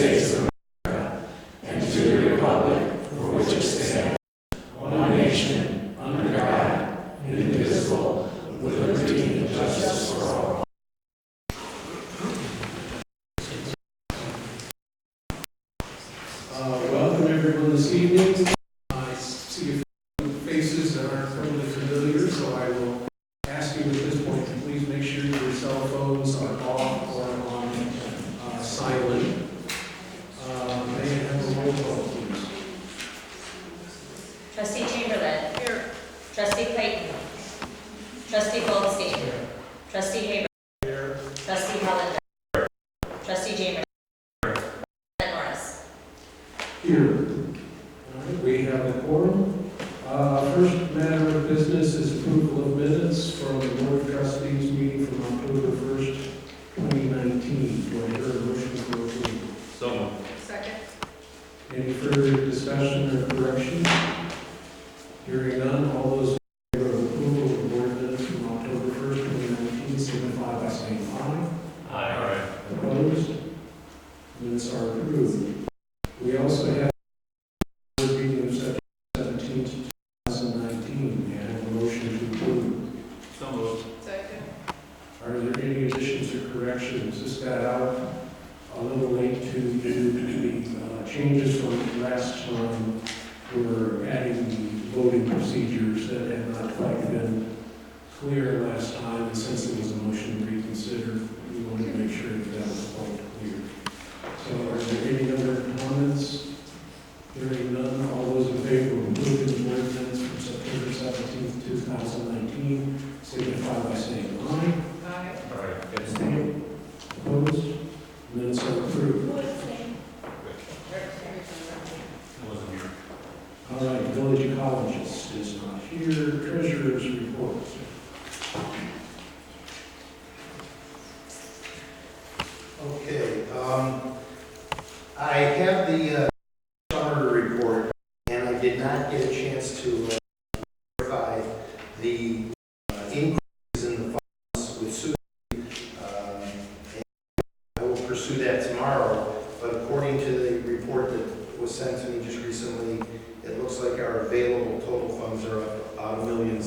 States of America and to the republic for which it stands, one nation, under God, indivisible, with liberty and justice for all. Welcome everyone this evening. I see a few faces that aren't totally familiar, so I will ask you at this point to please make sure your cell phones are off or on silent. May I have a roll call, please? Trustee Chamberlain. Here. Trustee Clayton. Trustee Goldstein. Here. Trustee Haber. Here. Trustee Hollander. Trustee Jamer. Norris. Here. All right, we have a quorum. First matter of business is approval of minutes from the Board of Trustees meeting from October 1st, 2019. Do I hear a motion for approval? So moved. Second. Any further discussion or correction? Hearing none, all those in favor of approval of the board minutes from October 1st, 2019 signify by saying aye. Aye. Opposed? Minutes are approved. We also have a board meeting of September 17th, 2019. May I have a motion to approve? So moved. Second. Are there any additions or corrections? This got out a little late to do the changes from last time. We're adding the voting procedures that had not quite been clear last time, and since it was a motion to reconsider, we wanted to make sure that that was quite clear. So are there any other comments? Hearing none, all those in favor of approving the board minutes from September 17th, 2019, signify by saying aye. Aye. Abstain? Opposed? Minutes are approved. Wasn't here. All right, village ecologist is not here. Treasurer's report. Okay, I have the summary report, and I did not get a chance to verify the increases in the funds with Susan. And I will pursue that tomorrow, but according to the report that was sent to me just recently, it looks like our available total funds are up about $1.6 million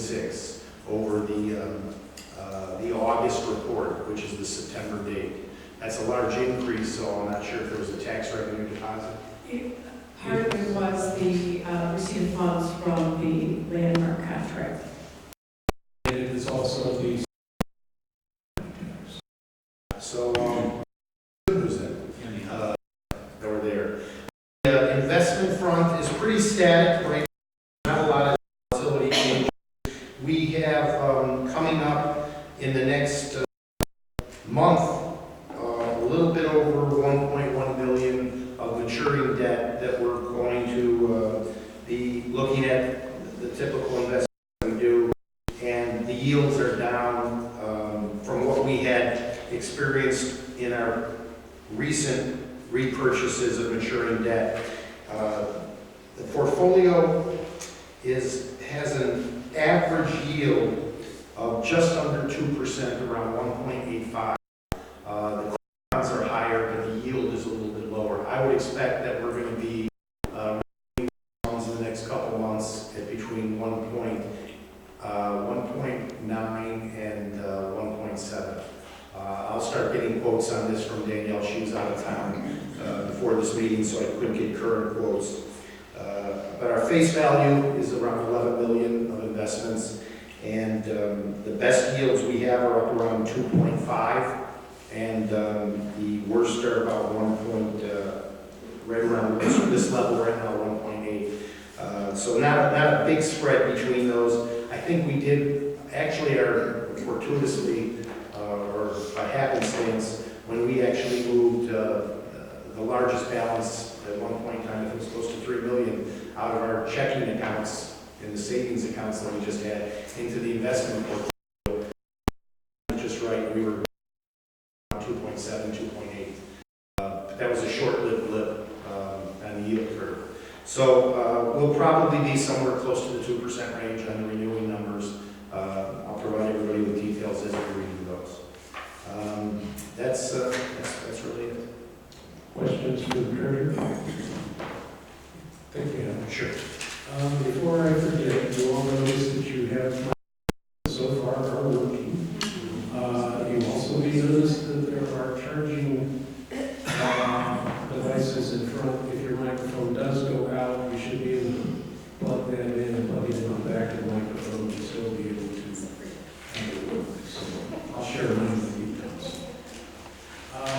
over the August report, which is the September date. That's a large increase, so I'm not sure if there was a tax revenue deposit. Part of it was the receipt of funds from the landmark contract. And it is also the So, good news then, that were there. The investment front is pretty static right now, not a lot of volatility change. We have coming up in the next month, a little bit over $1.1 billion of maturing debt that we're going to be looking at the typical investment we do, and the yields are down from what we had experienced in our recent repurchases of maturing debt. The portfolio has an average yield of just under 2%, around 1.85. The bonds are higher, but the yield is a little bit lower. I would expect that we're going to be raising bonds in the next couple months at between 1.9 and 1.7. I'll start getting quotes on this from Danielle. She was out of town before this meeting, so I couldn't get current quotes. But our face value is around $11 million of investments, and the best yields we have are up around 2.5. And the worst are about right around this level right now, 1.8. So not a big spread between those. I think we did actually fortuitously or by happenstance when we actually moved the largest balance at one point in time, I think it was close to $3 million, out of our checking accounts and the savings accounts that we just had into the investment portfolio. Just right, we were 2.7, 2.8. But that was a short-lived blip on the yield curve. So we'll probably be somewhere close to the 2% range on the renewing numbers. I'll provide everybody with details as we review those. That's really it. Questions for the treasurer? Thank you. Sure. Before I forget, you all notice that you have so far are working. You also may notice that there are charging devices in front. If your microphone does go out, you should be able to plug that in and plug it in on the back of the microphone to still be able to have it work. So I'll share mine with you guys.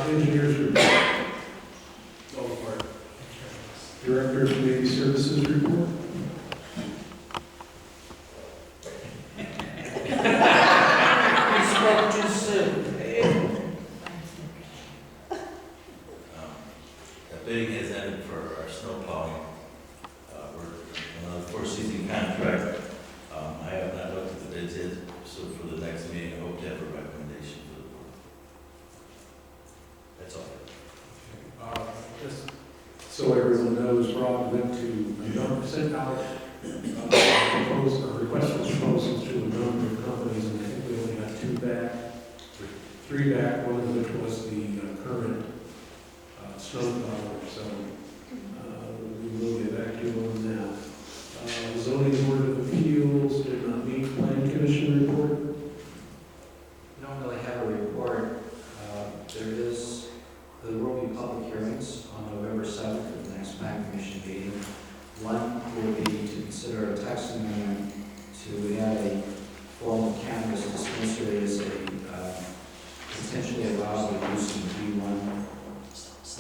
Engineers report. Go for it. Director of Community Services report. You spoke too soon. The bidding has ended for our snow plowing. We're on a four-season contract. I have not looked at the bids yet, so for the next meeting, I hope to have a recommendation for the board. That's all. Just so everyone knows, Rob went to, sent out request for proposals to a number of companies, and I think we only got three back, one of which was the current snow plow, so we will get back to you on that. Zoning Board of Appeals did not meet. Plan Commission report. We don't really have a report. There will be public hearings on November 7th at the next Plan Commission meeting. One will be to consider a text amendment to add a formal cannabis dispensary as a potentially allowable use in B1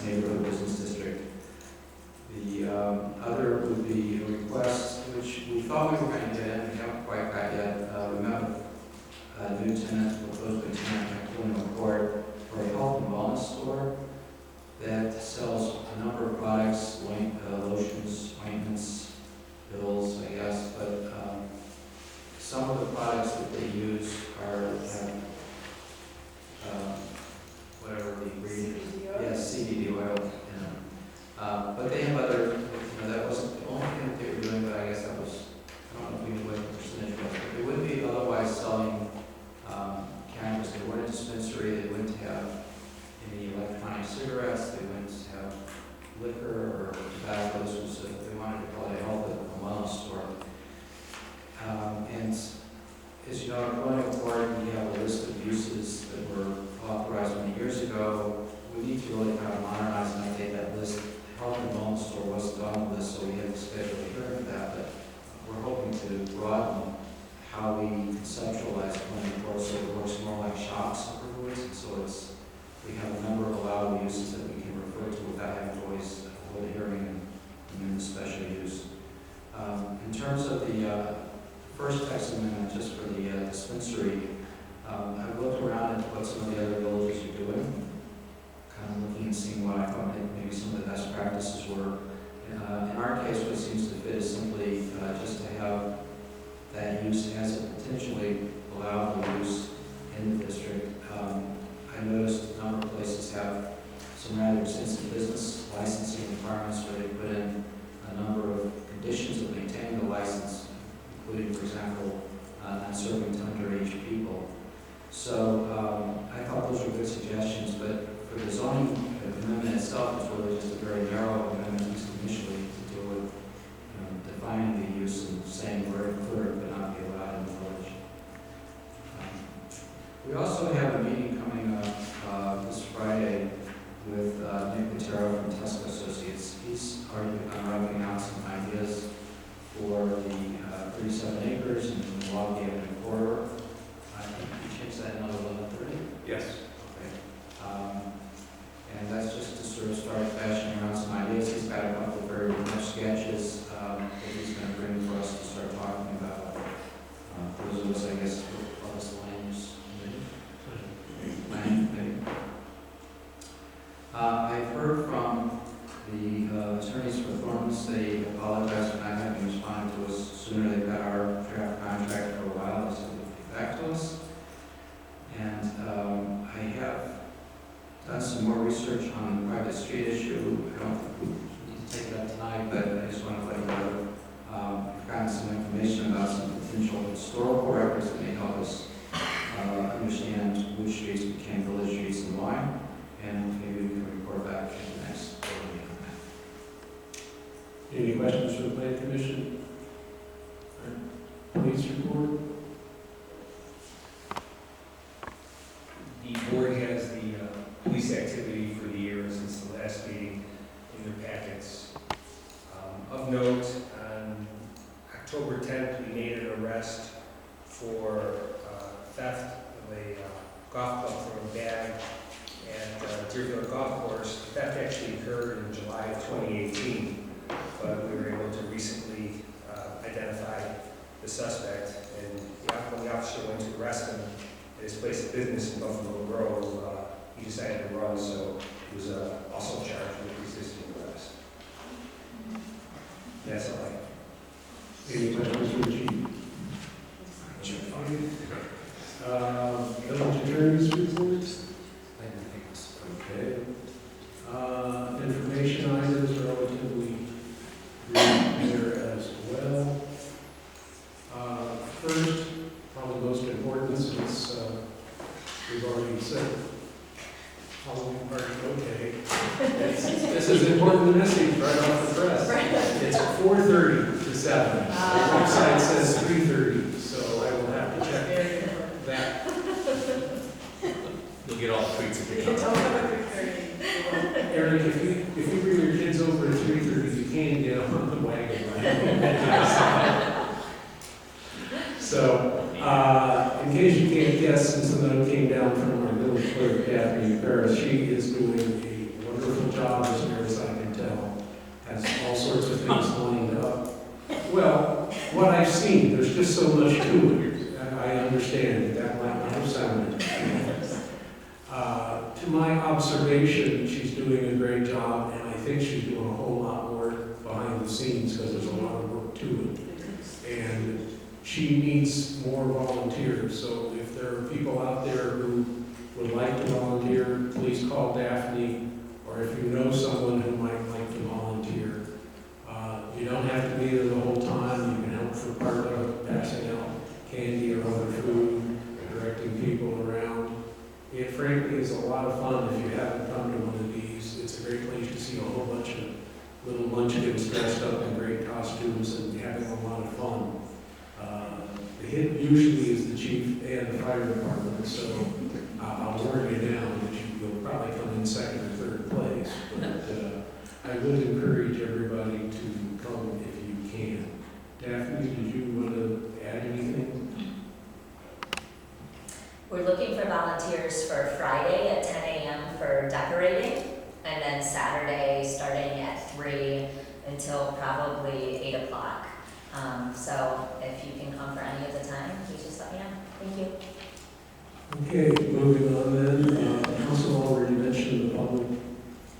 neighborhood business district. The other would be a request, which we thought we were going to get in, we haven't quite got yet. We met with a new tenant, proposed new tenant, McClellan Court, for a health and wellness store that sells a number of products, lotions, ointments, pills, I guess, but some of the products that they use have whatever the ingredient is. Yes, CBD oil in them. But they have other, that wasn't the only thing that they were doing, but I guess that was, I don't know if we knew what the percentage was, but they would be otherwise selling cannabis. They weren't a dispensary, they wouldn't have any electronic cigarettes, they wouldn't have liquor or tobacco. This was, they wanted to call it a health and wellness store. And as you know, going forward, we have a list of uses that were authorized many years ago. We need to really kind of modernize and update that list. Health and wellness store wasn't on the list, so we had to schedule a hearing for that, but we're hoping to broaden how we conceptualize going forward so it works more like shops afterwards. And so we have a number of allowable uses that we can refer to without having to always hold a hearing and then the special use. In terms of the first text amendment, just for the dispensary, I've looked around at what some of the other villages are doing, kind of looking and seeing what I thought maybe some of the best practices were. In our case, what seems to fit is simply just to have that use as a potentially allowable use in the district. I noticed a number of places have some rather extensive business licensing requirements where they put in a number of conditions of maintaining the license, including, for example, not serving to underage people. So I thought those were good suggestions, but for the zoning amendment itself, it's really just a very narrow amendment, at least initially, to do with defining the use and saying where it could but not be allowed in the village. We also have a meeting coming up this Friday with Nick Patero from Tesco Associates. He's already writing out some ideas for the 37 acres in the Milwaukee Avenue corridor. I think we changed that another 11:30. Yes. Okay. And that's just to sort of start fashioning around some ideas. He's got a couple of very rough sketches that he's going to bring for us to start talking about. Those of us, I guess, what was the land use committee? I've heard from the attorneys for Thorns. They apologize for not having responded to us sooner. They've got our draft contract for a while, so they'll get back to us. And I have done some more research on the private street issue. I don't think we need to take it up tonight, but I just want to let you know. We've gotten some information about some potential historical records that may help us understand which streets became village streets and why. And maybe we can report back in the next Any questions for the plan commission? Police report? The board has the police activity for the year since the last meeting in their packets. Of note, on October 10th, we made an arrest for theft of a golf club from a bag at Deerfield Golf Course. The theft actually occurred in July of 2018, but we were able to recently identify the suspect, and when the officer went to arrest him at his place of business in Buffalo Grove, he decided to run, so he was also charged with resisting arrest. That's all I have. Any questions for the chief? Village attorney's reports? Okay. Information items relatively brief there as well. First, probably most important, since we've already said Halloween party, okay. This is an important message right off the press. It's 4:30 to 7. The website says 3:30, so I will have to check that. You'll get all the treats if you It's come. over at 3:30. Eric, if you bring your kids over at 3:30, you can get on the wagon, right? So, in case you can't guess, since the note came down from our village clerk, Daphne Paris, she is doing a wonderful job as near as I can tell. Has all sorts of things lined up. Well, what I've seen, there's just so much to it. I understand that might not have sounded. To my observation, she's doing a great job, and I think she's doing a whole lot more behind the scenes because there's a lot of work to it. And she needs more volunteers, so if there are people out there who would like to volunteer, please call Daphne, or if you know someone who might like to volunteer. You don't have to be there the whole time, you can help for part of it, passing out candy or other food, directing people around. It frankly is a lot of fun if you haven't come to one of these. It's a great place to see a whole bunch of little munchkins dressed up in great costumes and having a lot of fun. The hit usually is the chief and the fire department, so I'll warn you now that you'll probably come in second or third place. But I would encourage everybody to come if you can. Daphne, did you want to add anything? We're looking for volunteers for Friday at 10 a.m. for decorating, and then Saturday starting at 3 until probably 8 o'clock. So if you can come for any of the time, please just let me know. Thank you. Okay, moving on then. Council already mentioned the public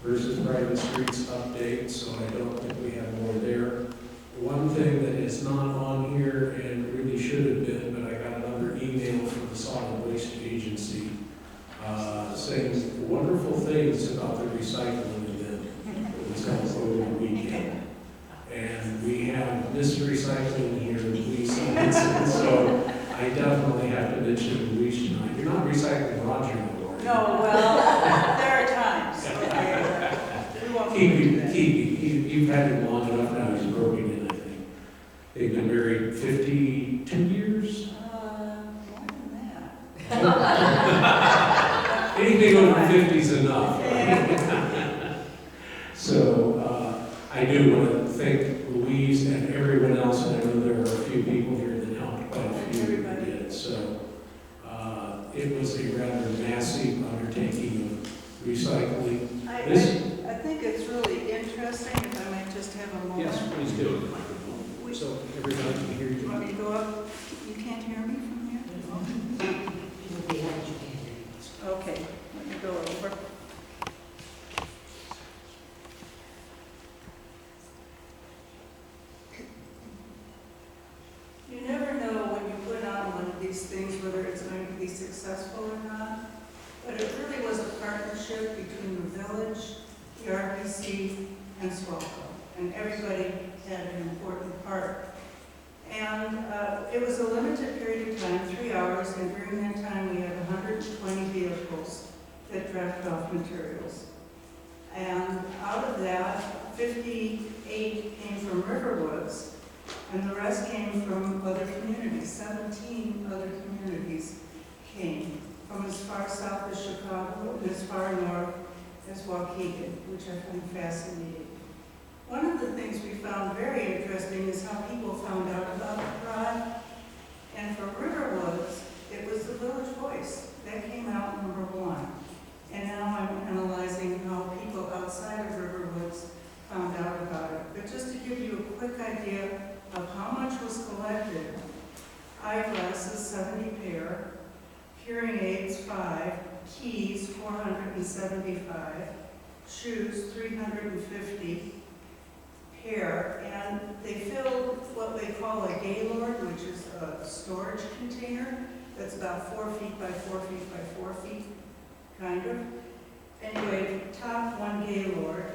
versus private streets update, so I don't think we have more there. One thing that is not on here and really should have been, but I got another email from the Solid Waste Agency saying wonderful things about the recycling event that was held over the weekend. And we have this recycling here, Louise, so I definitely have to mention Louise tonight. You're not recycling Roger anymore. No, well, there are times, okay. We won't do that. You've had him long enough now, he's broken in, I think. They've been married 52 years? More than that. Anything over 50 is enough. So I do want to thank Louise and everyone else, and I know there are a few people here that helped, quite a few that did. So it was a rather massive undertaking of recycling. I think it's really interesting, if I might just have a moment. Yes, please do. We- So everybody can hear You want you. me to go up? You can't hear me from here? Okay, let me go over. You never know when you put on one of these things whether it's going to be successful or not, but it really was a partnership between the village, the RPC, and SWACO, and everybody had an important part. And it was a limited period of time, 3 hours, and during that time we had 120 vehicles that dropped off materials. And out of that, 58 came from And the rest came from other communities. 17 other communities came from as far south as Chicago and as far north as Waukegan, which I find fascinating. One of the things we found very interesting is how people found out about the Pride. And for Riverwoods, it was the Village Voice. That came out #1. And now I'm analyzing how people outside of Riverwoods found out about it. But just to give you a quick idea of how much was collected, eyeglasses, 70 pair, hearing aids, 5, keys, 475, shoes, 350 pair, and they filled what they call a gaylord, which is a storage container that's about 4 feet by 4 feet by 4 feet, kind of. Anyway, top 1 gaylord,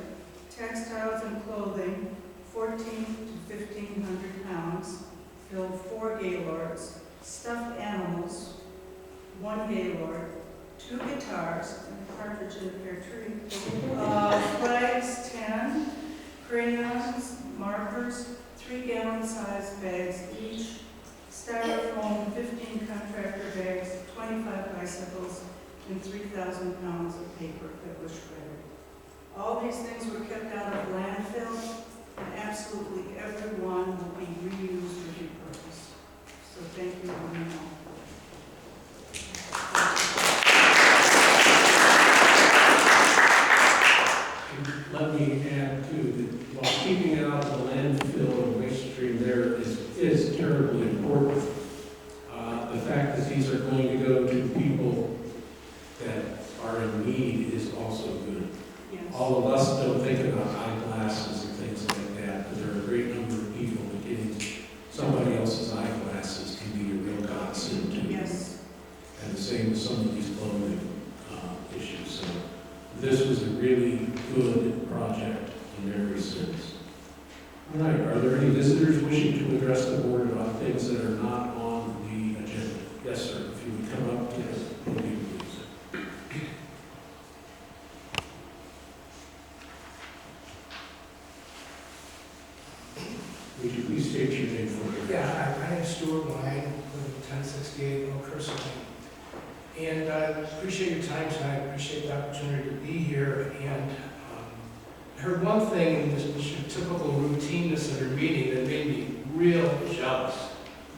textiles and clothing, 14 to 1,500 pounds, filled 4 gaylords, stuffed animals, 1 gaylord, 2 guitars, and a partridge in a pear tree, flags, 10, crayons, markers, 3-gallon-sized bags each, styrofoam, 15 contractor bags, 25 bicycles, and 3,000 pounds of paper that was shredded. All these things were kept out of landfill, and absolutely every one will be reused or repurposed. So thank you very much. Let me add too, that while keeping it out of the landfill and waste stream there is terribly important. The fact that these are going to go to people that are in need is also good. Yes. All of us don't think about eyeglasses and things like that, but there are a great number of people that getting somebody else's eyeglasses can be a real godsend to. Yes. And the same with some of these clothing issues. So this was a really good project in every sense. All right, are there any visitors wishing to address the board about things that are not on the agenda? Yes, sir, if you would come up to the podium, please. Would you please state your name for me? Yeah, my name's Stuart Wine, live at 1068 Oak Crystal Lane. And I appreciate your time tonight, I appreciate the opportunity to be here. And I heard one thing in this typical routineness of your meeting that made me real jealous.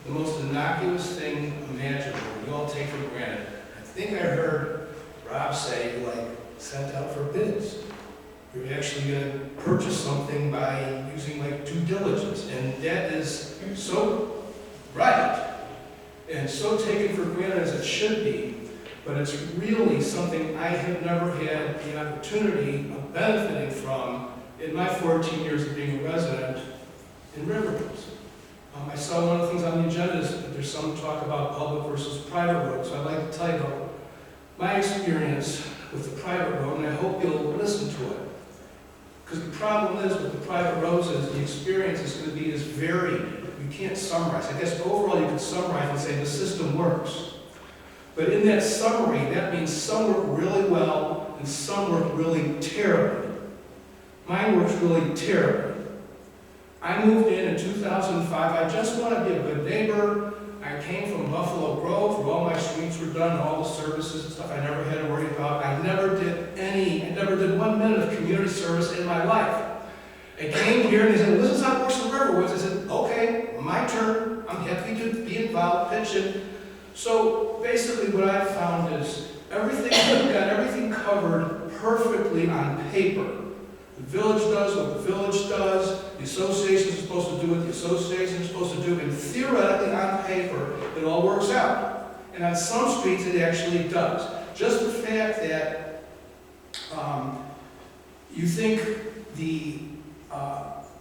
The most innocuous thing imaginable, you all take for granted. I think I heard Rob say, like, sent out for bids. You're actually going to purchase something by using like due diligence, and that is so right and so taken for granted as it should be, but it's really something I have never had the opportunity of benefiting from in my 14 years of being a resident in Riverwoods. I saw one of the things on the agenda is that there's some talk about public versus private roads, so I'd like to tell you about my experience with the private road, and I hope you'll listen to it. Because the problem is with the private roads is the experience is going to be as varied. You can't summarize. I guess overall you can summarize and say the system works. But in that summary, that means some work really well and some work really terribly. Mine works really terribly. I moved in 2005. I just want to be a good neighbor. I came from Buffalo Grove where all my streets were done, all the services and stuff I never had to worry about. I never did 1 minute of community service in my life. I came here and they said, well, this is how it works in Riverwoods. I said, okay, my turn. I'm happy to be involved, pitch in. So basically what I've found is we've got everything covered perfectly on paper. The village does what the village does. The association is supposed to do what the association is supposed to do. And theoretically on paper, it all works out. And on some streets, it actually does. Just the fact that you think the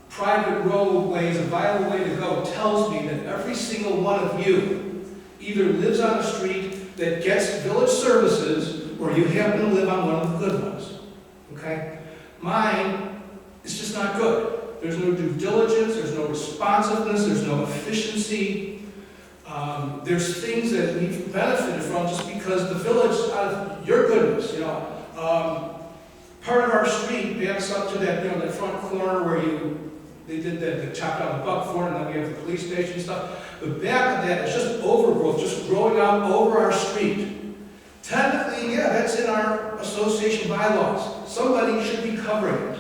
private roadway is a viable way to go tells me that every single one of you either lives on a street that gets village services or you happen to live on one of the good ones. Okay? Mine is just not good. There's no due diligence, there's no responsiveness, there's no efficiency. There's things that we've benefited from just because the village, out of your goodness, part of our street backs up to that, that front corner where you they did that, they chopped out the Buckthorn, and then we have the police station and stuff. The back of that is just overgrowth, just growing out over our street. Technically, yeah, that's in our association bylaws. Somebody should be covering it.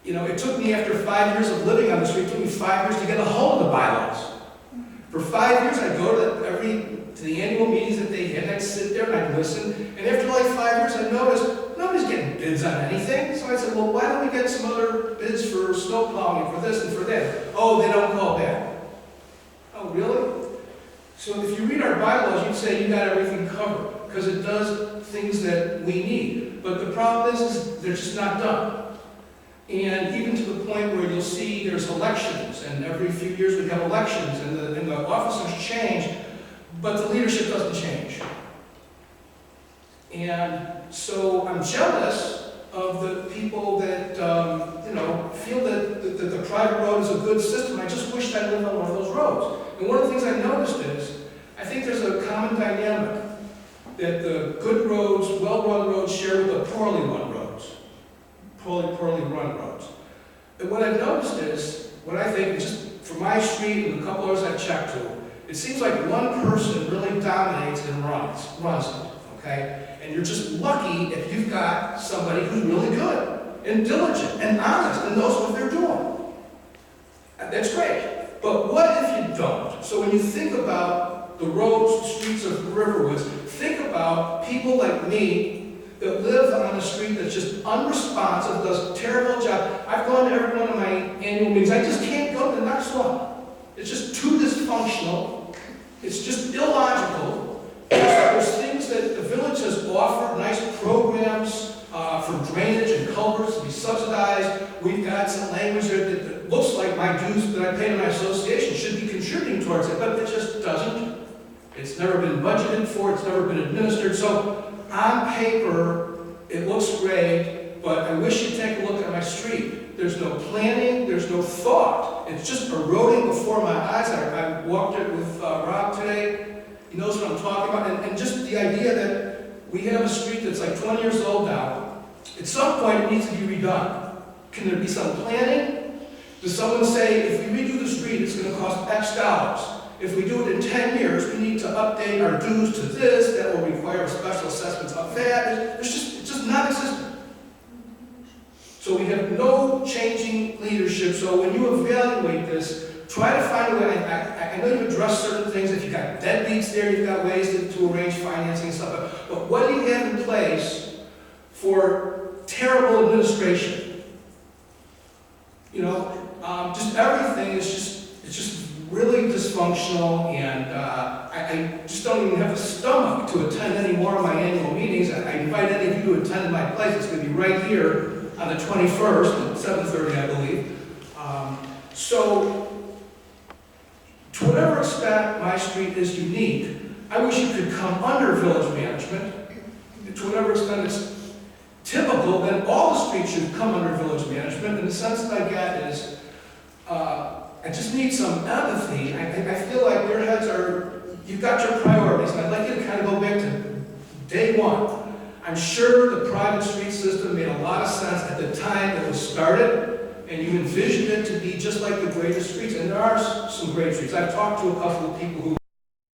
You know, it took me, after 5 years of living on the street, it took me 5 years to get a hold of the bylaws. For 5 years, I'd go to the annual meetings that they had, and I'd sit there and I'd listen, and after like 5 years, I noticed nobody's getting bids on anything. So I said, well, why don't we get some other bids for snow plowing, for this and for that? Oh, they don't call back. Oh, really? So if you read our bylaws, you'd say you got everything covered, because it does things that we need. But the problem is they're just not done. And even to the point where you'll see there's elections, and every few years we have elections, and the officers change, but the leadership doesn't change. And so I'm jealous of the people that, feel that the private road is a good system. I just wish I lived on one of those roads. And one of the things I noticed is, I think there's a common dynamic that the good roads, well-run roads share with the poorly run roads. Poorly run roads. And what I've noticed is, what I think, just for my street and a couple others I've checked to, it seems like one person really dominates and runs it, okay? And you're just lucky if you've got somebody who's really good and diligent and honest and knows what they're doing. That's great. But what if you don't? So when you think about the roads, the streets of Riverwoods, think about people like me that live on a street that's just unresponsive, does a terrible job. I've gone to every one of my annual meetings. I just can't go to the next one. It's just too dysfunctional. It's just illogical. There's things that the village has offered, nice programs for drainage and culverts to be subsidized. We've got some language there that looks like my dues that I pay to my association should be contributing towards it, but it just doesn't. It's never been budgeted for, it's never been administered. So on paper, it looks great, but I wish you'd take a look at my street. There's no planning, there's no thought. It's just eroding before my eyes. I walked it with Rob today. He knows what I'm talking about. And just the idea that we have a street that's like 20 years old now, at some point it needs to be redone. Can there be some planning? Does someone say, if we redo the street, it's going to cost X dollars? If we do it in 10 years, we need to update our dues to this, that will require special assessments of that. It's just non-existent. So we have no changing leadership. So when you evaluate this, try to find a way. I know you've addressed certain things. If you've got deadbeats there, you've got ways to arrange financing and stuff. But what do you have in place for terrible administration? You know, just everything is just really dysfunctional, and I just don't even have the stomach to attend any more of my annual meetings. I invite any of you to attend my place. It's going to be right here on the 21st at 7:30, I believe. So, to whatever extent my street is unique, I wish it could come under village management. To whatever extent it's typical, then all the streets should come under village management. And the sense that I get is, I just need some empathy. I feel like your heads are, you've got your priorities, and I'd like you to kind of go back to day one. I'm sure the private street system made a lot of sense at the time it was started, and you envisioned it to be just like the greatest streets, and there are some great streets. I've talked to a couple of people who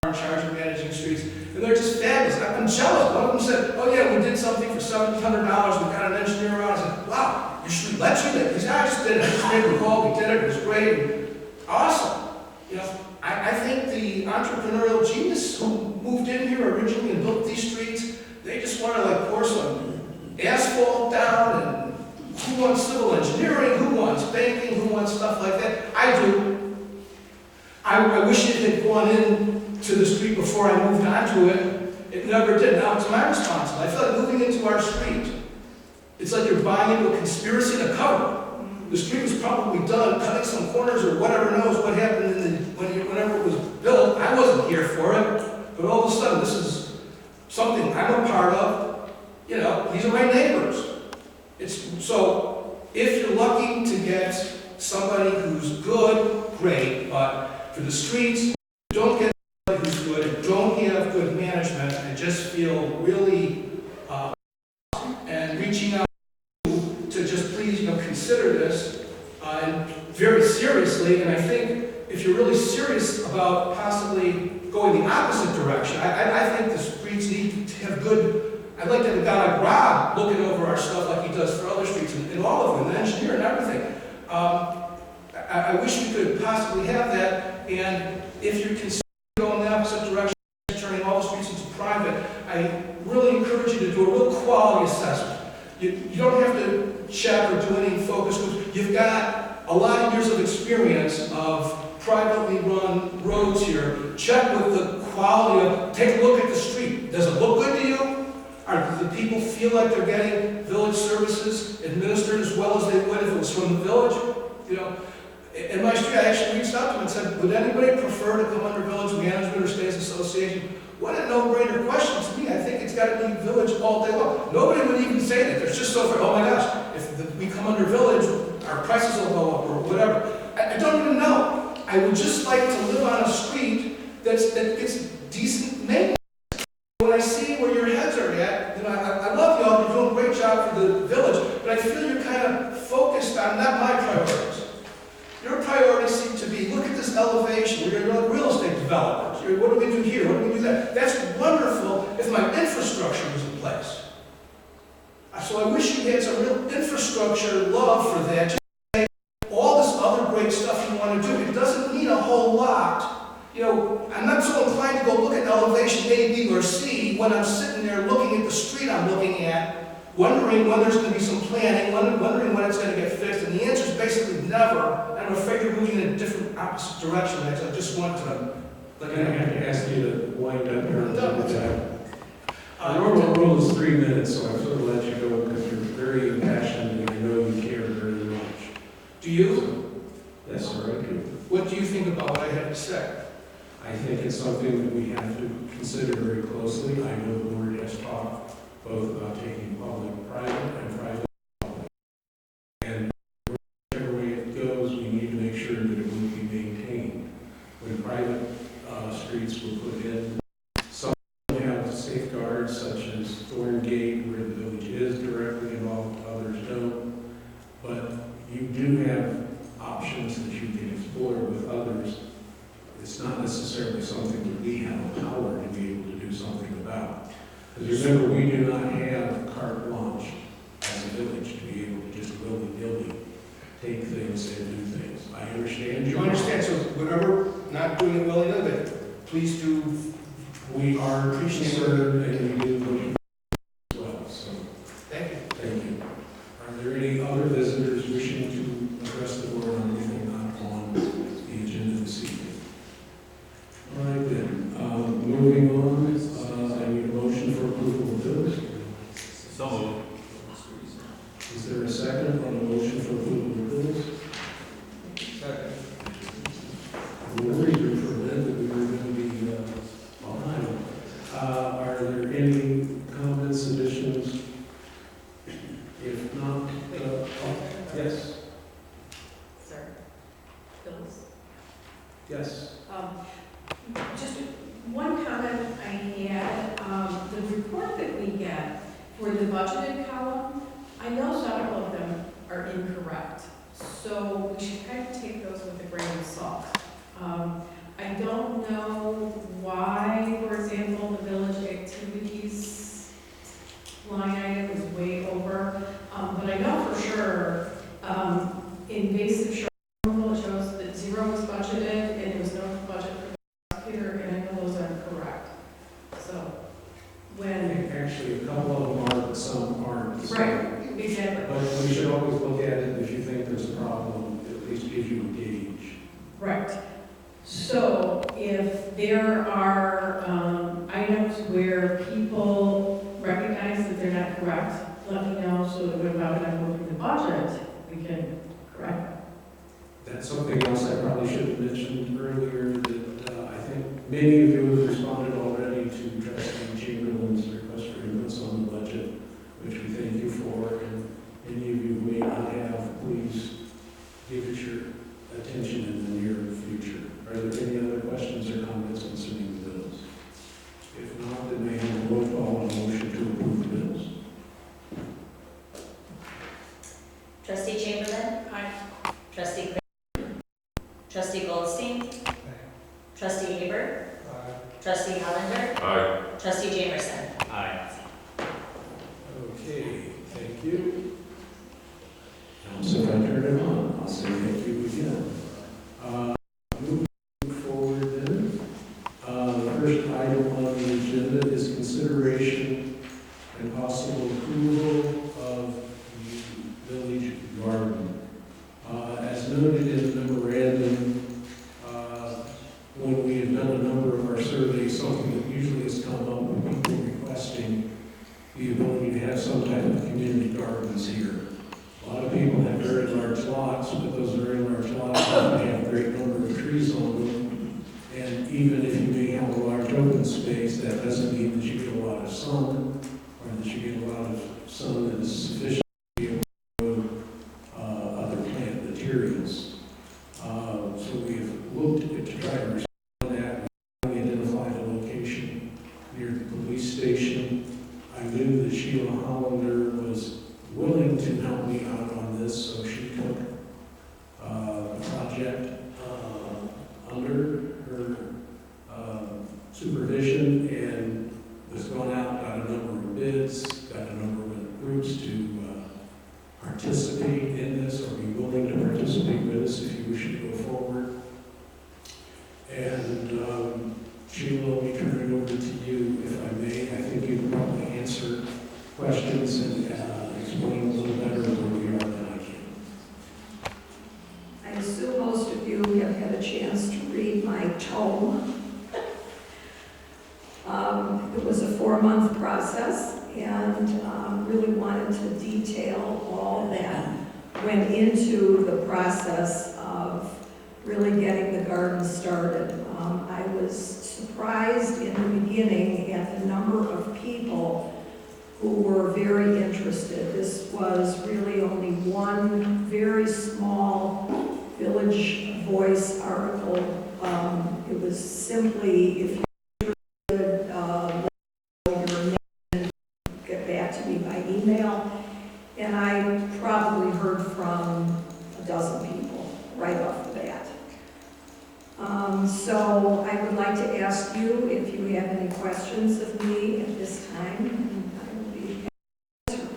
are in charge of managing streets, and they're just fabulous. I'm jealous. One of them said, oh yeah, we did something for $700, we got an engineer around. I said, wow, your street lets you do it. He said, I just did it. I just made a call, we did it, it was great. And awesome. You know, I think the entrepreneurial genius who moved in here originally and built these streets, they just want to like pour some asphalt down, and who wants civil engineering, who wants banking, who wants stuff like that? I do. I wish it had gone into the street before I moved onto it. It never did. Now it's my responsibility. I feel like moving into our street, it's like you're buying into a conspiracy to cover. The street was probably done cutting some corners or whatever knows what happened whenever it was built. I wasn't here for it, but all of a sudden this is something I'm a part of. You know, these are my neighbors. So if you're lucky to get somebody who's good, great, but for the streets, don't get somebody who's good and don't have good management. I just feel really and reaching out to just please, consider this. and very seriously, and I think if you're really serious about possibly going the opposite direction, I think the streets need to have good, I'd like to have a guy like Rob looking over our stuff like he does for other streets and all of them, the engineer and everything. I wish we could possibly have that, and if you're considering going the opposite direction, turning all the streets into private, I really encourage you to do a real quality assessment. You don't have to check or do any focus groups. You've got a lot of years of experience of privately run roads here. Check with the quality of, take a look at the street. Does it look good to you? Do the people feel like they're getting village services administered as well as they would if it was from the village? You know, in my street, I actually reached out to them and said, would anybody prefer to come under village management or stays association? What a no-brainer question to me. I think it's got to be village all day long. Nobody would even say that. They're just so afraid, oh my gosh, if we come under village, our prices will go up or whatever. I don't even know. I would just like to live on a street that gets decent maintenance. When I see where your heads are at, you know, I love y'all, you're doing a great job for the village, but I feel you're kind of focused on not my priorities. Your priorities seem to be, look at this elevation, we're going to be real estate developers. What do we do here? What do we do that? That's wonderful if my infrastructure was in place. So I wish you had some real infrastructure love for that. Just say all this other great stuff you want to do. It doesn't need a whole lot. You know, I'm not so inclined to go look at elevation A, B, or C when I'm sitting there looking at the street I'm looking at, wondering when there's going to be some planning, wondering when it's going to get fixed, and the answer is basically never. I'm afraid you're moving in a different opposite direction. I just want to, I'm going to have to ask you to wind up here. Uh, Our normal rule is 3 minutes, so I sort of let you go because you're very impassioned and I know you care very much. do you? Yes, sir, I do. What do you think about what I have to say? I think it's something that we have to consider very closely. I know the board has talked both about taking public-private and private-public. And whichever way it goes, we need to make sure that it will be maintained. When private streets were put in, some have safeguards such as Thorn Gate, where the village is directly involved, others don't. But you do have options that you can explore with others. It's not necessarily something that we have the power to be able to do something about. Because remember, we do not have carte blanche as a village to be able to just willy-nilly take things and do things. I understand You understand, so whatever, not doing it willy-nilly, but please do. We are concerned and we do what as well, so Thank you. thank you. Are there any other visitors wishing to address the board on anything not on the agenda this evening? All right then, moving on, I need a motion for approval of bills. So moved. Is there a second on the motion for approval of bills? Second. We were eager for that, but we were going to be behind. Are there any comments, additions? If not, yes, Sir, Phyllis. yes. Just one comment I had, the report that we get for the budgeted column, I know several of them are incorrect, so we should kind of take those with a grain of salt. I don't know why, for example, the village activities line item is way over, but I know for sure, invasive shrub removal, it shows that 0 was budgeted and there was no budget for the prosecutor, and I know those aren't correct. So, I when, think actually a couple of them are, but some aren't. So- right, exactly, But we should always look at it, if you think there's a problem, at least give you a gauge. right. So if there are items where people recognize that they're not correct, let me know so that when Bob and I go through the budget, we can correct. That's something else I probably should have mentioned earlier, that I think many of you have responded already to Trustee Chamberlain's request for inputs on the budget, which we thank you for, and any of you who may not have, please give it your attention in the near future. Are there any other questions or comments concerning the bills? If not, then may I have a roll call on a motion to approve the bills? Trustee Chamberlain? Aye. Trustee Quinn. Trustee Goldstein. Trustee Haber. Trustee Hollinger. Aye. Trustee Jamerson. Aye. Okay, thank you. Now, so if I turn it on, I'll say thank you again. Moving forward then, the first item on the agenda is consideration and possible approval of the village garden. As noted in the memorandum, when we have done a number of our surveys, something that usually has come up with people requesting the ability to have some type of community gardens here. A lot of people have very large lots, but those very large lots often have a great number of trees on them. And even if you may have a large open space, that doesn't mean that you get a lot of sun, or that you get a lot of sun that is sufficient to be able to grow other plant materials. So we've looked to try to respond to that. We identified a location near the police station. I knew that Sheila Hollander was willing to help me out on this, so she took the project under her supervision and has gone out, got a number of bids, got a number of groups to participate in this or be willing to participate with us if you wish to go forward. And Sheila, let me turn it over to you, if I may. I think you can probably answer questions and explain a little better where we are than I can. I assume most of you have had a chance to read my tome. It was a 4-month process, and really wanted to detail all that went into the process of really getting the garden started. I was surprised in the beginning at the number of people who were very interested. This was really only one very small Village Voice article. It was simply, if you could let your name and get back to me by email. And I probably heard from a dozen people right off the bat. So I would like to ask you if you have any questions of me at this time, and I will be happy to answer.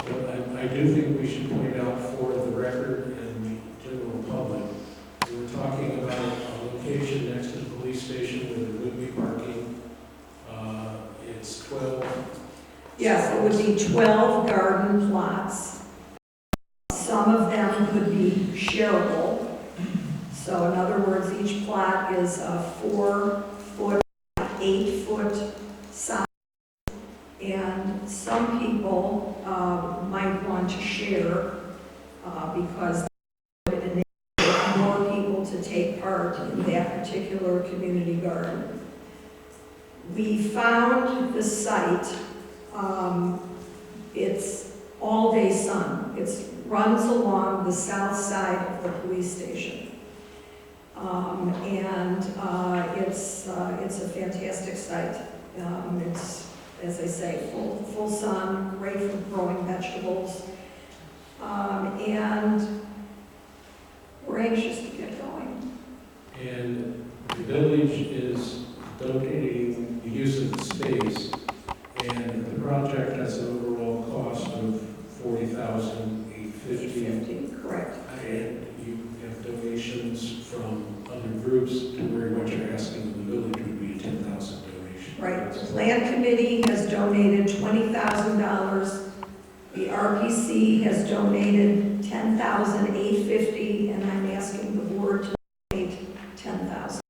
Well, I do think we should point out for the record and the general public, we're talking about a location next to the police station where there would be parking. It's 12. Yes, it would be 12 garden plots. Some of them could be shareable. So in other words, each plot is a 4-foot, 8-foot size. And some people might want to share because it would enable more people to take part in that particular community garden. We found the site. It's all-day sun. It runs along the south side of the police station. It's a fantastic site. It's, as I say, full sun, great for growing vegetables. And we're anxious to get going. And the village is donating the use of the space, and the project has an overall cost of $40,850. Correct. And you have donations from other groups to where what you're asking the village would be a $10,000 donation. Right. The plan committee has donated $20,000. The RPC has donated $10,850, and I'm asking the board to donate $10,000.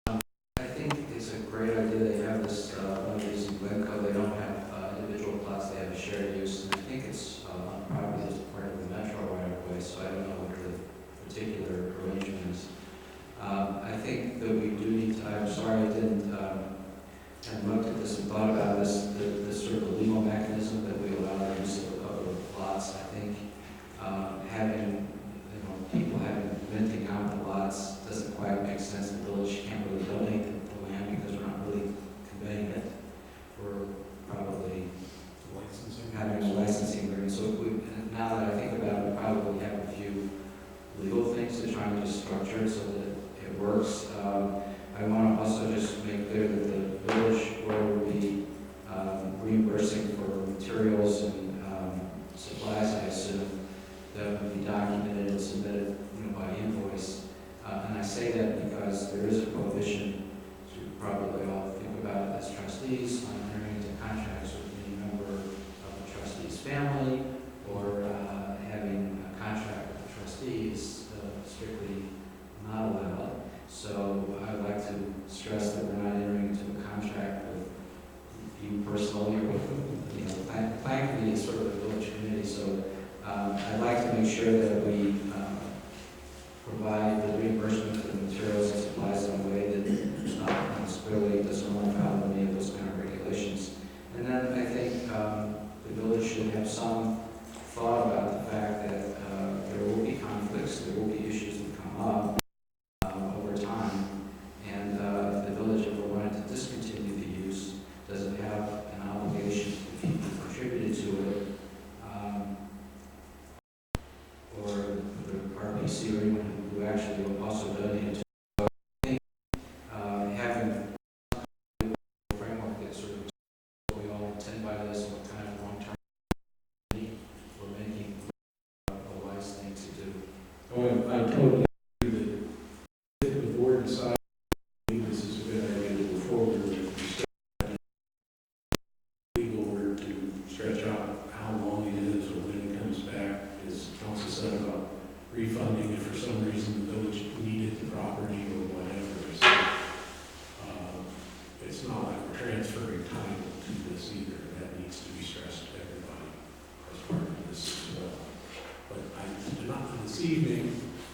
I think it's a great idea. They have this, one of these in Glencoe, they don't have individual plots, they have a shared use. And I think it's on property that's part of the metro right of way, so I don't know what the particular arrangement is. I think that we do need to, I'm sorry I didn't, have looked at this and thought about this, the sort of legal mechanism that we allow the use of the plots. I think sure that we provide the reimbursement for the materials and supplies in a way that clearly doesn't run afoul of any of those kind of regulations. And then I think the village should have some thought about the fact that there will be conflicts, there will be issues that come up over time, and if the village ever wanted to discontinue the use, does it have an obligation if people contributed to it, or the RPC or anyone who actually also donated to it. So I think having a framework that sort of we all intend by this, what kind of long-term we're making a wise thing to do. Oh, I totally agree that if the board decides this is a good idea to move forward with, legal order to stretch out how long it is or when it comes back, as council said about refunding if for some reason the village needed the property or whatever. So, it's not like we're transferring title to this either. That needs to be stressed to everybody as part of this as well. But this evening,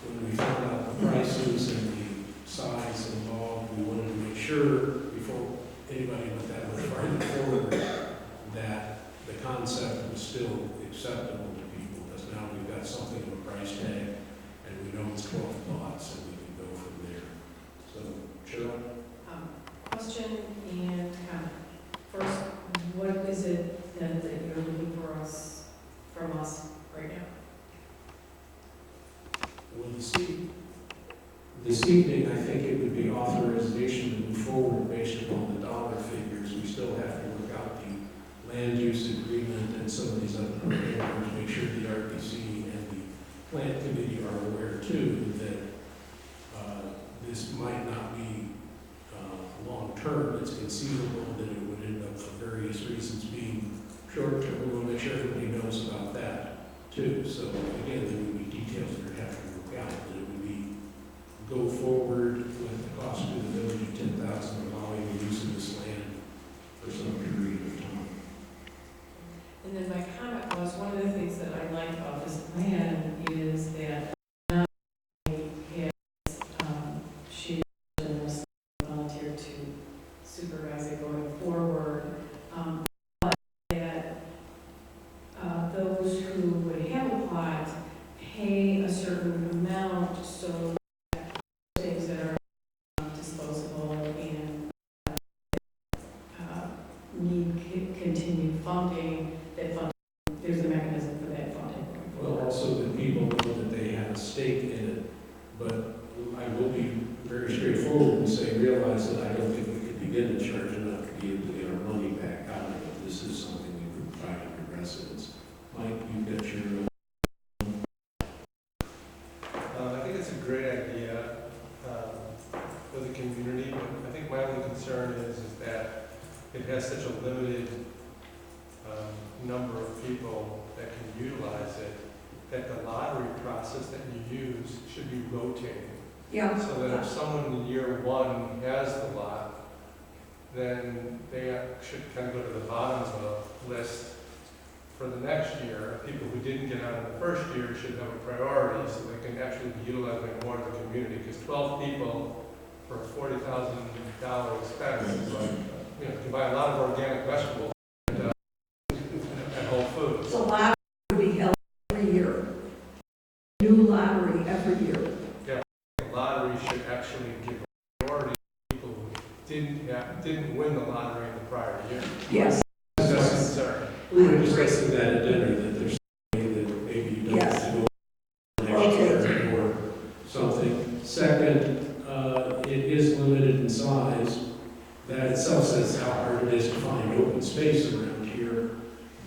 when we found out the prices and the size involved, we wanted to make sure before anybody went that much farther forward that the concept was still acceptable to people, because now we've got something of a price tag and we know it's 12 lots and we can go from there. So, Cheryl? Question and comment. First, what is it then that you're looking from us right now? Well, this evening, I think it would be authorization to move forward based upon the dollar figures. We still have to work out the land use agreement and some of these other parameters, make sure the RPC and the plant committee are aware too that this might not be long-term. It's conceivable that it would end up for various reasons being short-term. We want to make sure everybody knows about that too. So again, there would be details that would have to work out, but it would be go forward with the cost to the village of $10,000, allowing the use of this land for some period of time. And then my comment was, one of the things that I like about this plan is that not only has she volunteered to supervise it going forward, but that those who would have a plot pay a certain amount so that things that are disposable and need continued funding, that funding, there's a mechanism for that funding. Well, also that people know that they have a stake in it, but I will be very straightforward and say, realize that I don't think we could begin to charge enough to be able to get our money back out of it. This is something we would provide to residents. Mike, you've got your I think it's a great idea for the community, but I think my only concern is that it has such a limited number of people that can utilize it, that the lottery process that you use should be rotating. Yeah. So that if someone in year one has the lot, then they should kind of go to the bottom of the list for the next year. People who didn't get out in the first year should have a priority so they can actually be utilizing more of the community. Because 12 people for $40,000 expense is like, you can buy a lot of organic vegetables at Whole Foods. So lottery would be held every year. New lottery every year. Yeah, the lottery should actually give priority to people who didn't win the lottery in the prior year. Yes. That's my concern. We were discussing that at dinner, that there's something that maybe you don't Yes. have to go next year or something. Second, it is limited in size. That itself says how hard it is to find open space around here.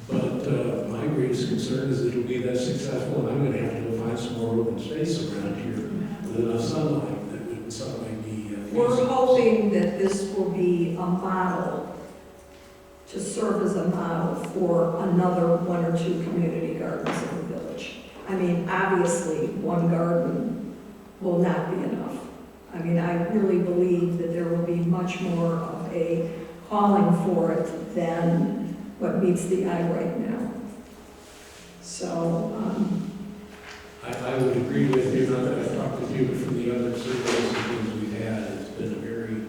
But my greatest concern is that it'll be that successful, and I'm gonna have to go find some more open space around here with enough sunlight that would suddenly be We're feasible. hoping that this will be a model, to serve as a model for another one or two community gardens in the village. I mean, obviously, one garden will not be enough. I mean, I really believe that there will be much more of a calling for it than what meets the eye right now. So, I would agree with you, not that I've talked with you, but from the other surveys and things we've had, it's been a very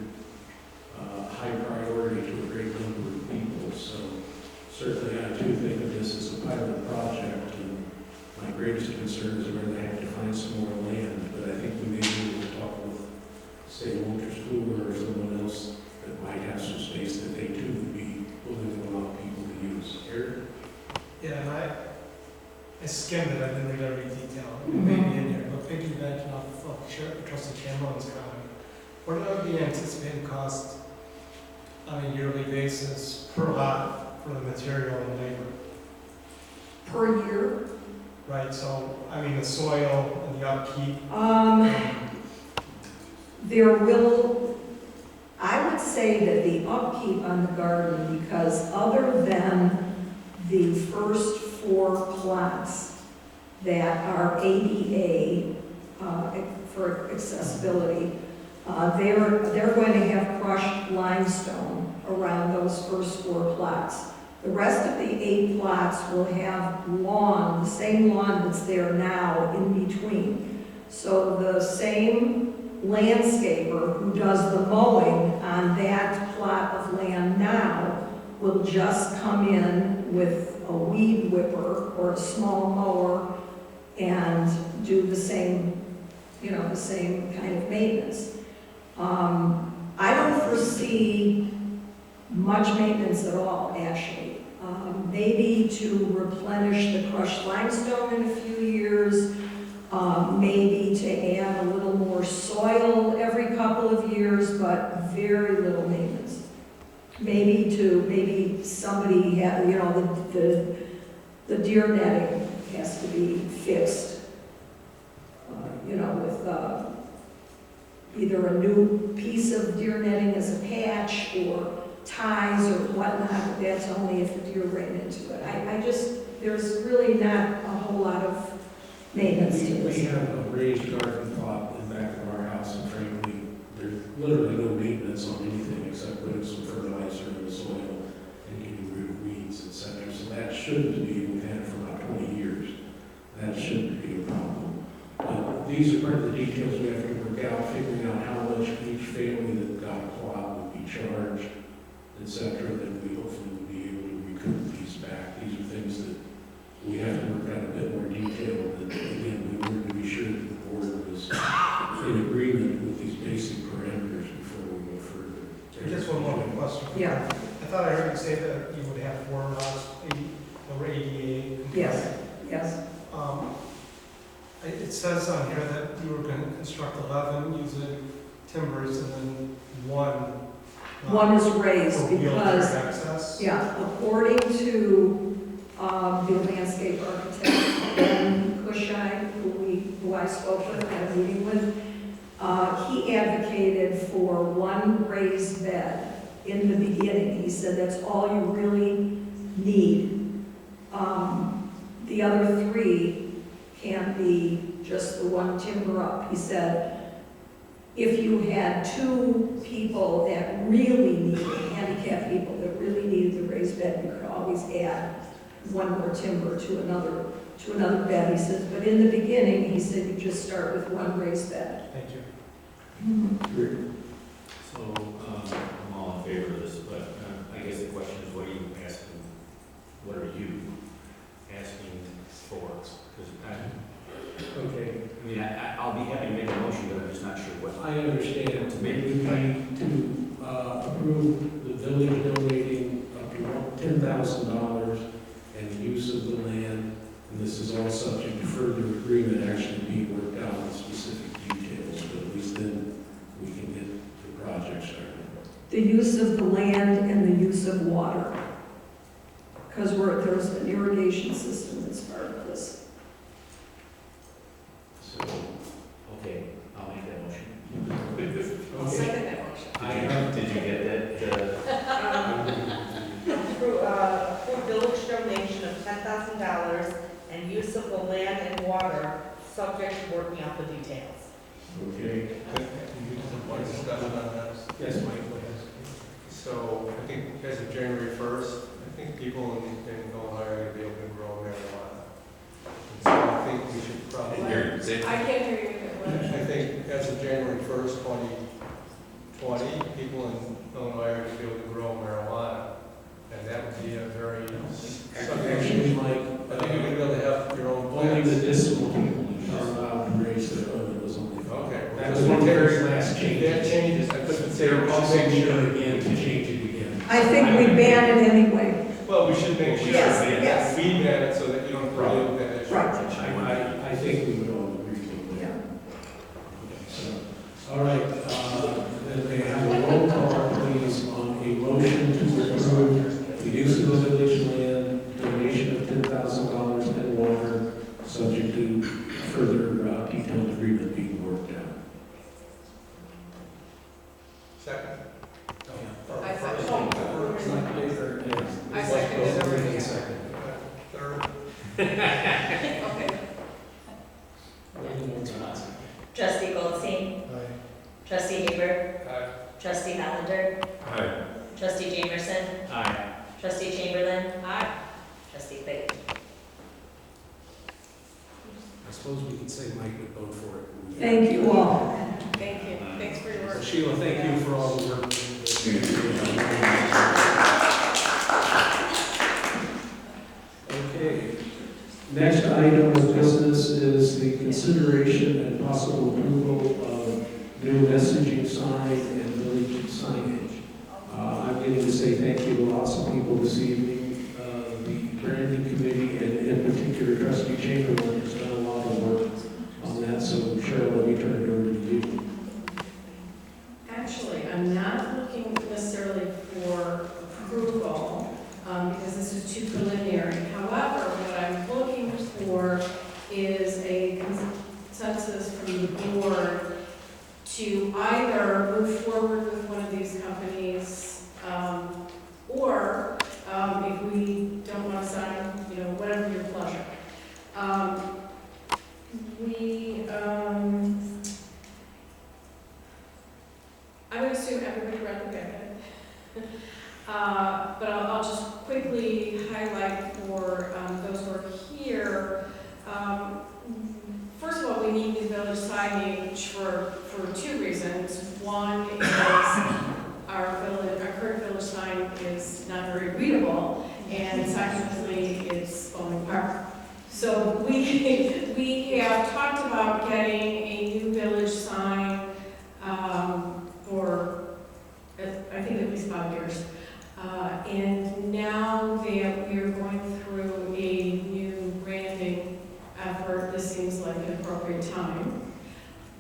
high priority to a great number of people. So certainly I too think of this as a pilot project, and my greatest concern is where they have to find some more land. But I think we may be able to talk with, say, Walter School or someone else that might have some space that they too would be willing to allow people to use. Eric? Yeah, and I skimmed it, I didn't read every detail, maybe in here, but piggybacking off of Trustee Chamberlain's comment, what are the anticipated costs on a yearly basis per lot for the material and labor? Per year? Right, so, I mean, the soil and the upkeep. There will, I would say that the upkeep on the garden, because other than the first 4 plots that are ADA for accessibility, they're going to have crushed limestone around those first 4 plots. The rest of the 8 plots will have lawn, the same lawn that's there now in between. So the same landscaper who does the mowing on that plot of land now will just come in with a weed whipper or a small mower and do the same, the same kind of maintenance. I don't foresee much maintenance at all, actually. Maybe to replenish the crushed limestone in a few years, maybe to add a little more soil every couple of years, but very little maintenance. Maybe somebody had, the deer netting has to be fixed, with either a new piece of deer netting as a patch or ties or whatnot, but that's only if the deer ran into it. There's really not a whole lot of maintenance to this. We have a raised garden plot in back of our house, and frankly, there's literally no maintenance on anything except putting some fertilizer in the soil and getting rid of weeds, etc. So that shouldn't be, we've had it for about 20 years. That shouldn't be a problem. But these are part of the details we have to work out, figuring out how much each family that got a plot would be charged, etc. Then we hopefully will be able to recoup these back. These are things that we have to work out a bit more detail. That again, we wanted to be sure that the board was in agreement with these basic parameters before we go further. Just one more question. Yeah. I thought I heard you say that you would have 4 lots, over 88. Yes, yes. It says on here that you were going to construct 11 using timbers and then 1. One is raised for wheelchair because, access. according to the landscape architect, Ben Cushai, who I spoke with, had a meeting with, he advocated for 1 raised bed in the beginning. He said that's all you really need. The other 3 can be just the 1 timber up. He said, if you had 2 people that really needed, handicapped people that really needed the raised bed, you could always add 1 more timber to another bed. He says, but in the beginning, he said, you just start with 1 raised bed. Thank you. So, I'm all in favor of this, but I guess the question is, what are you asking, what are you asking for? Okay. I mean, I'll be happy to make a motion, but I'm just not sure what. I understand. Maybe we need to approve the village donating up to $10,000 and the use of the land. And this is all subject to further agreement actually being worked out with specific details, but at least then we can get the project started. The use of the land and the use of water. Because there's an irrigation system that's part of this. So, Okay, I'll make that motion. I'll second that motion. Did you get that? Approve village donation of $10,000 and use of the land and water, subject to working out the details. okay. One discussion on that. Yes, Mike. So I think as of January 1st, I think people in Illinois are going to be able to grow marijuana. And so I think we should probably. Exactly. I can't hear you. I think as of January 1st, 2020, people in Illinois are going to be able to grow marijuana. And that would be a very, Actually, Mike, I think you're going to be able to have your own only plants. medicinal people are allowed to raise their own. It was only. Okay. That was one of the very last That changes. changes, I couldn't say. They're we should also make meeting sure. again to change it again. I think we ban it anyway. Well, we should make sure. Yes, that yes. We ban it so that you don't Right. really that issue. Right. I think we would all agree to that. Yeah. So, all right, then may I have a roll call, please, on a motion to approve the use of the village land, donation of $10,000 and water, subject to further detailed agreement being worked out. Second. I second. First. I seconded it already. Third. Okay. Trustee Goldstein? Trustee Haber? Aye. Trustee Hollander? Aye. Trustee Jamerson? Aye. Trustee Chamberlain? Aye. Trustee Clayton? I suppose we could say Mike would vote for it. Thank you all. Thank you. Thanks for your work. Sheila, thank you for all the work. Okay. Next item of business is the consideration and possible approval of new messaging sign and village signage. I'm getting to say thank you to lots of people this evening. The branding committee and in particular Trustee Chamberlain has done a lot of work on that, so Cheryl, let me turn it over to you. Actually, I'm not looking necessarily for approval, because this is too preliminary. However, what I'm looking for is a consensus from the board to either move forward with one of these companies, or if we don't want to sign, whatever your pleasure. I would assume everybody read the packet. But I'll just quickly highlight for those who are here. First of all, we need new village signage for two reasons. One is our current village sign is not very readable, and secondly, it's falling apart. So we have talked about getting a new village sign for, I think, at least 5 years. And now that we are going through a new branding effort, this seems like an appropriate time.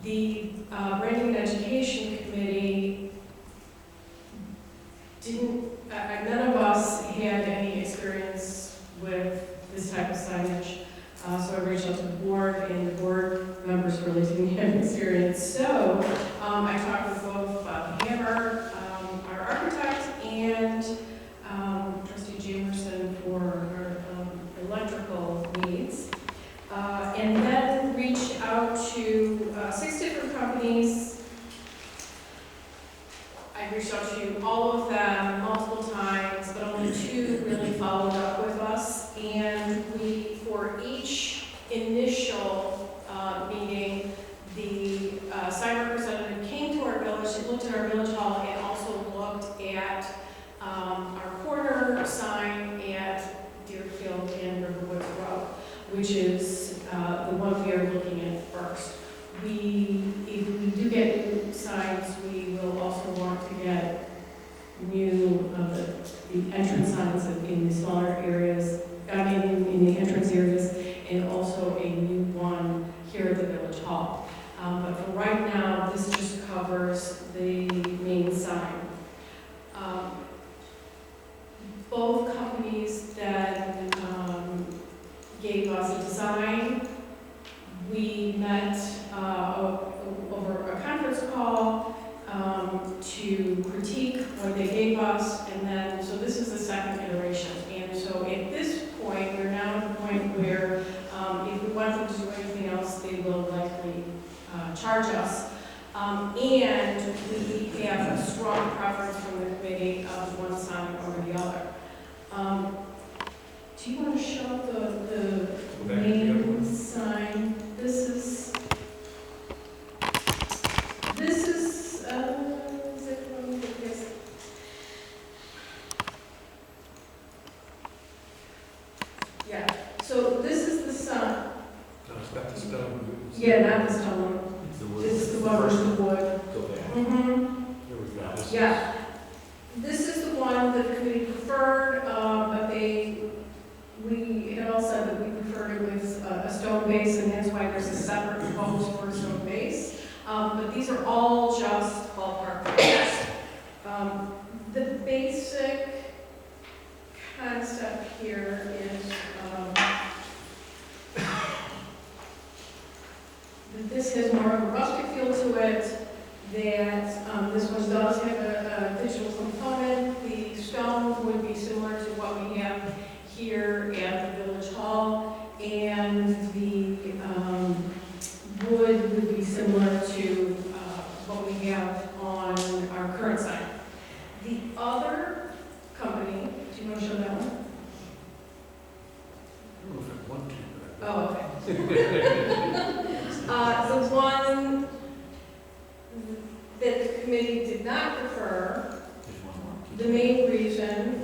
The Branding and Education Committee none of us had any experience with this type of signage. So I reached out to the board, and the board members really didn't have experience. So I talked with both Hammer, our architect, and Trustee Jamerson for our electrical needs. And then reached out to 6 different companies. I reached out to all of them multiple times, but only 2 really followed up with us. And for each initial meeting, the sign representative came to our village, looked at our village hall, and also looked at our corner sign at Deerfield and Riverwoods Road, which is the one we are looking at first. If we do get new signs, we will also want to get new, the entrance signs in the smaller areas, in the entrance areas, and also a new one here at the Village Hall. But for right now, this just covers the main sign. Both companies that gave us a design, we met over a conference call to critique what they gave us, and then, so this is the second iteration. And so at this point, we're now at the point where if we want them to do anything else, they will likely charge us. And we have a strong preference from the committee of one sign over the other. Do you want to show the main sign? This is stone. Yeah, not the stone, this is the one with the wood. Go back. Mm-hmm. There we go. Yeah. This is the one that the committee preferred, but we had all said that we preferred it with a stone base, and that's why there's a separate proposal for a stone base. But these are all just ballpark figures. The basic concept here is, that this has more of a rustic feel to it, that this one does have a digital component. The stone would be similar to what we have here at the Village Hall, and the wood would be similar to what we have on our current site. The other company, do you want to show that one? I don't know if I want to, but. Oh, okay. The one that the committee did not prefer, There's one more. the main reason